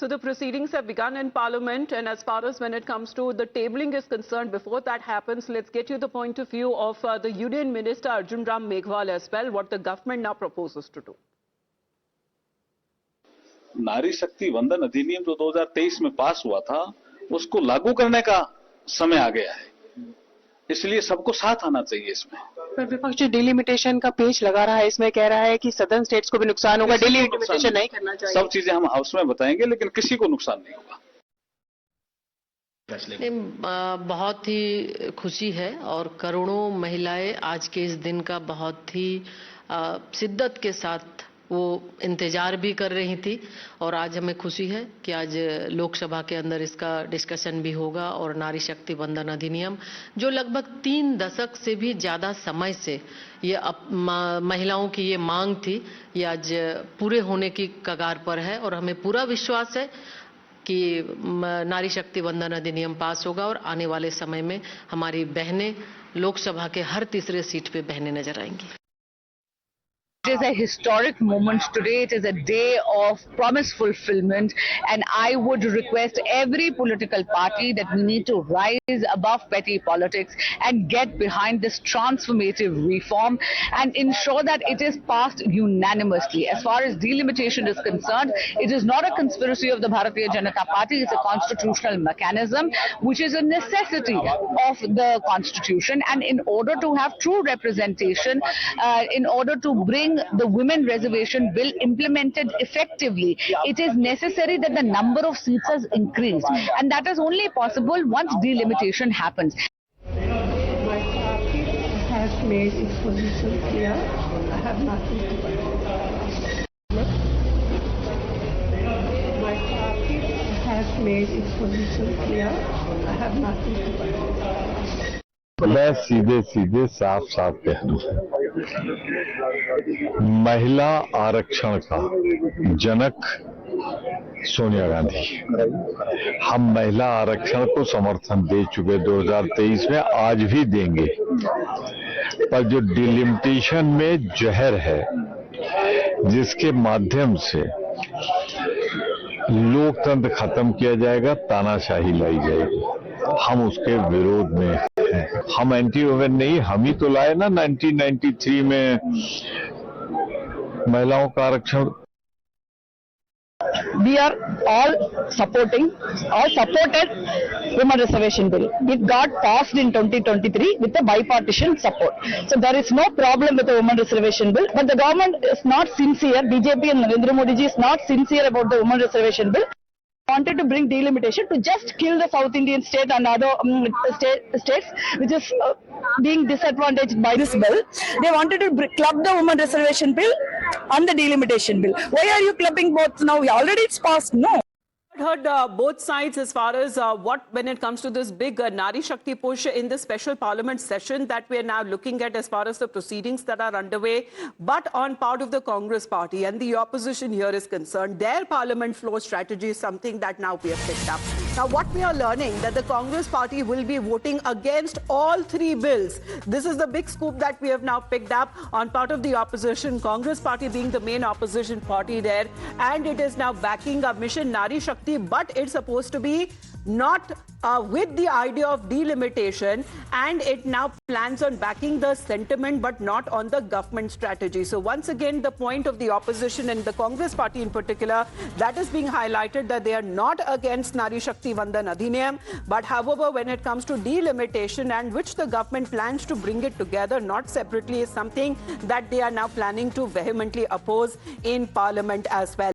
So the proceedings have begun in Parliament, and as far as when it comes to the tabling is concerned, before that happens, let's get you the point of view of the Union Minister Arjun Ram Meghwal as well, what the government now proposes to do. नारी शक्ति वंदन अधिनियम जो 2023 में पास हुआ था, उसको लागू करने का समय आ गया है, इसलिए सबको साथ आना चाहिए इसमें। पर विपक्ष डिलिमिटेशन का पेच लगा रहा है, इसमें कह रहा है कि सदन स्टेट्स को भी नुकसान होगा, डिलिमिटेशन नहीं करना चाहिए। सब चीजें हम हाउस में बताएंगे, लेकिन किसी को नुकसान नहीं होगा। बहुत ही खुशी है और करोड़ों महिलाएं आज के इस दिन का बहुत ही शिद्दत के साथ वो इंतजार भी कर रही थी और आज हमें खुशी है कि आज लोकसभा के अंदर इसका डिस्कशन भी होगा और नारी शक्ति वंदन अधिनियम जो लगभग 3 दशक से भी ज़्यादा समय से ये महिलाओं की ये मांग थी, ये आज पूरे होने की कगार पर है और हमें पूरा विश्वास है कि नारी शक्ति वंदन अधिनियम पास होगा और आने वाले समय में हमारी बहनें लोकसभा के हर तीसरे सीट पे बहनें नजर आएंगी। It is a historic moment today. It is a day of promise fulfillment, and I would request every political party that we need to rise above petty politics and get behind this transformative reform and ensure that it is passed unanimously. As far as delimitation is concerned, it is not a conspiracy of the Bharatiya Janata Party. It's a constitutional mechanism which is a necessity of the constitution, and in order to have true representation, in order to bring the women reservation bill implemented effectively, it is necessary that the number of seats is increased, and that is only possible once delimitation happens. My party has made its position clear. I have nothing to worry. My party has made its position clear. I have nothing to worry. मैं सीधे सीधे साफ साफ कह दूं, महिला आरक्षण का जनक सोनिया गांधी। हम महिला आरक्षण को समर्थन दे चुके 2023 में, आज भी देंगे, पर जो डिलिमिटेशन में जहर है जिसके माध्यम से लोकतंत्र खत्म किया जाएगा, तानाशाही लाई जाएगी, हम उसके विरोध में हैं। हम एंटी वुमेन नहीं, हम ही तो लाए ना 1993 में महिलाओं का आरक्षण। We are all supported women reservation bill. It got passed in 2023 with a bipartisan support. So there is no problem with the women reservation bill. But the government is not sincere. BJP and Narendra Modi ji is not sincere about the women reservation bill. Wanted to bring delimitation to just kill the South Indian state and other states which is being disadvantaged by this bill. They wanted to club the women reservation bill and the delimitation bill. Why are you clubbing both now? Already it's passed. No. Heard both sides as far as when it comes to this big Nari Shakti push in the special parliament session that we are now looking at as far as the proceedings that are underway, but on part of the Congress party and the opposition here is concerned, their parliament floor strategy is something that now we have picked up. Now what we are learning that the Congress party will be voting against all 3 bills. This is the big scoop that we have now picked up on part of the opposition, Congress party being the main opposition party there, and it is now backing a mission Nari Shakti, but it's supposed to be not with the idea of delimitation, and it now plans on backing the sentiment but not on the government strategy. So once again the point of the opposition and the Congress party in particular, that is being highlighted that they are not against Nari Shakti Vandan Adhiniyam, but however when it comes to delimitation and which the government plans to bring it together not separately is something that they are now planning to vehemently oppose in Parliament as well.